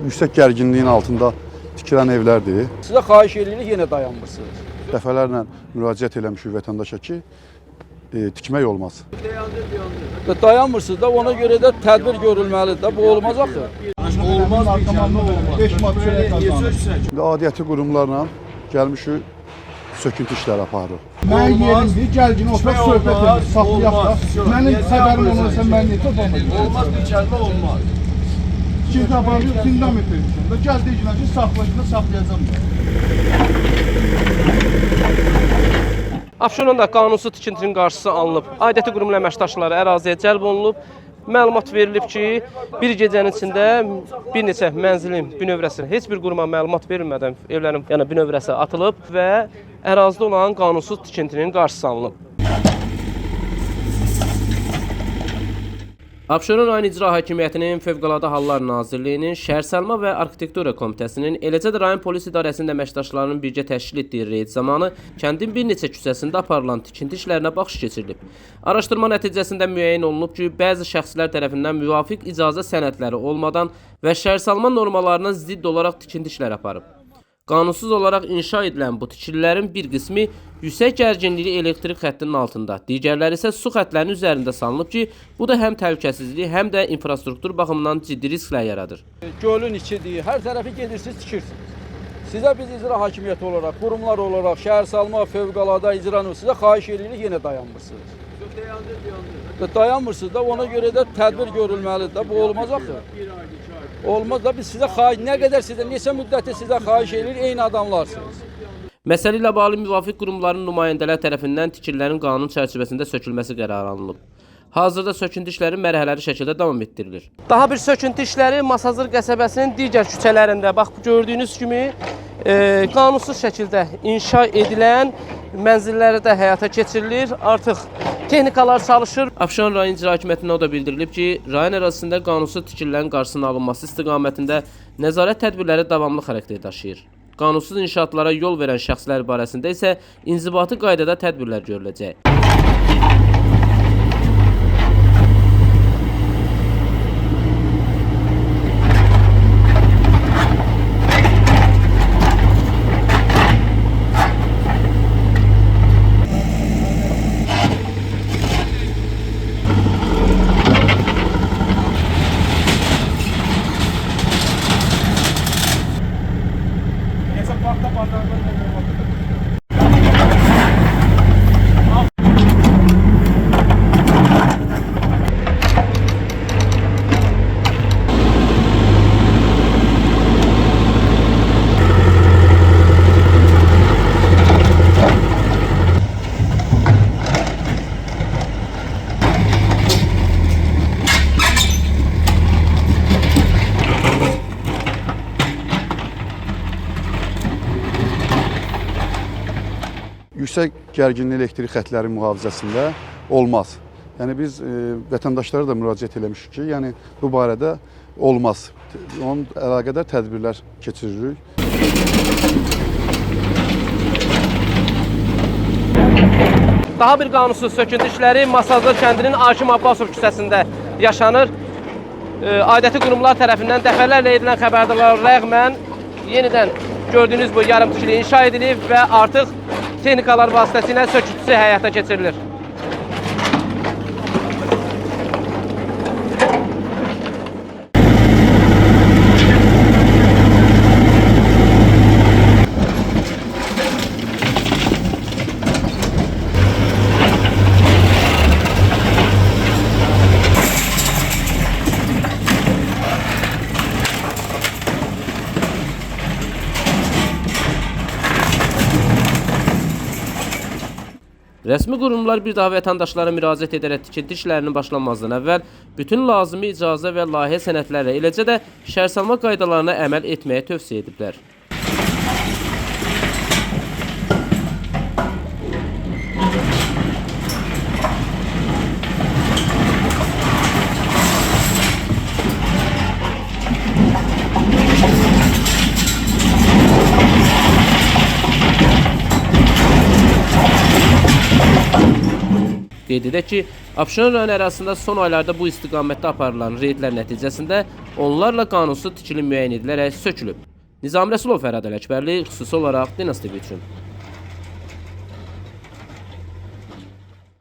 yüksək gərginliyin altında tikilən evlərdir. Sizə xahiş edirik, yenə dayanmırsınız. Dəfələrlə müraciət eləmişik vətəndaşa ki, tikmək olmaz. Dayanmırsınız da, ona görə də tədbir görülməlidir də, bu olmaz axı. Olmaz bir kəlmə olmaz. 5 manat çörək qazanır. İndi adiyyəti qurumlarla gəlmişik, söküntü işləri aparırıq. Mən yerimdir, gəlgin oturaq söhbət edir, saxlayaq da. Mənim xəbərim olursa mən necə olmayacaq? Olmaz bir kəlmə olmaz. Kim tabanı zindam etmişəm də, gəl deyirlər ki, saxlayışda saxlayacam. Abşeronda qanunsuz tikintinin qarşısı alınıb. Aidiyyəti qurumun əməkdaşları əraziyə cəlb olunub. Məlumat verilib ki, bir gecənin içində bir neçə mənzilin bünövrəsi, heç bir quruma məlumat verilmədən evlərin bünövrəsi atılıb və ərazidə olan qanunsuz tikintinin qarşısı alınıb. Abşeron rayon İcra Hakimiyyətinin, Fövqəladə Hallar Nazirliyinin, Şəhərsəlma və Arxitektura Komitəsinin, eləcə də rayon polis idarəsinin əməkdaşlarının birgə təşkil etdiyi reyd zamanı kəndin bir neçə küçəsində aparılan tikinti işlərinə baxış keçirilib. Araşdırma nəticəsində müəyyən olunub ki, bəzi şəxslər tərəfindən müvafiq icazə sənədləri olmadan və şəhərsalma normalarına zidd olaraq tikinti işləri aparıb. Qanunsuz olaraq inşa edilən bu tikililərin bir qismi yüksək gərginlikli elektrik xəttinin altında, digərləri isə su xəttlərinin üzərində salınıb ki, bu da həm təhlükəsizlik, həm də infrastruktur baxımından ciddi risklər yaradır. Gölün içidir, hər tərəfi gedirsiniz, tikirsiniz. Sizə biz icra hakimiyyəti olaraq, qurumlar olaraq, şəhərsalma, fövqəladə icra sizə xahiş edirik, yenə dayanmırsınız. Dayanmırsınız da, ona görə də tədbir görülməlidir də, bu olmaz axı. Olmaz da, biz sizə xahiş, nə qədər sizə, neçə müddətdir sizə xahiş edirik, eyni adamlarsınız. Məsələ ilə bağlı müvafiq qurumların nümayəndələr tərəfindən tikililərin qanun çərçivəsində sökülməsi qərarı alınıb. Hazırda söküntü işləri mərhələli şəkildə davam etdirilir. Daha bir söküntü işləri Masazır qəsəbəsinin digər küçələrində, bax gördüyünüz kimi qanunsuz şəkildə inşa edilən mənzilləri də həyata keçirilir. Artıq texnikalar çalışır. Abşeron rayon İcra Hakimiyyətindən o da bildirilib ki, rayon ərazisində qanunsuz tikililərin qarşısının alınması istiqamətində nəzarət tədbirləri davamlı xarakter daşıyır. Qanunsuz inşaatlara yol verən şəxslər barəsində isə inzibati qaydada tədbirlər görüləcək. Yüksək gərginli elektrik xəttləri mühafizəsində olmaz. Yəni biz vətəndaşlara da müraciət eləmişik ki, yəni bu barədə olmaz. Onun əlaqədar tədbirlər keçiririk. Daha bir qanunsuz söküntü işləri Masazır kəndinin Hakim Abbasov küçəsində yaşanır. Aidiyyəti qurumlar tərəfindən dəfələrlə edilən xəbərdarlara rəğmən yenidən gördüyünüz bu yarımtikili inşa edilib və artıq texnikalar vasitəsilə söküntüsü həyata keçirilir. Rəsmi qurumlar bir daha vətəndaşlara müraciət edərək tikinti işlərinin başlanmazdan əvvəl bütün lazımi icazə və layihə sənədlərlə, eləcə də şəhərsalma qaydalarına əməl etməyə tövsiyə ediblər. Qeyd edək ki, Abşeron rayon ərazisində son aylarda bu istiqamətdə aparılan reydlər nəticəsində onlarla qanunsuz tikili müəyyən edilərək sökülüb. Nizami Rəsulov, Fərhad Ələkbərli, xüsusi olaraq Dinastiv üçün.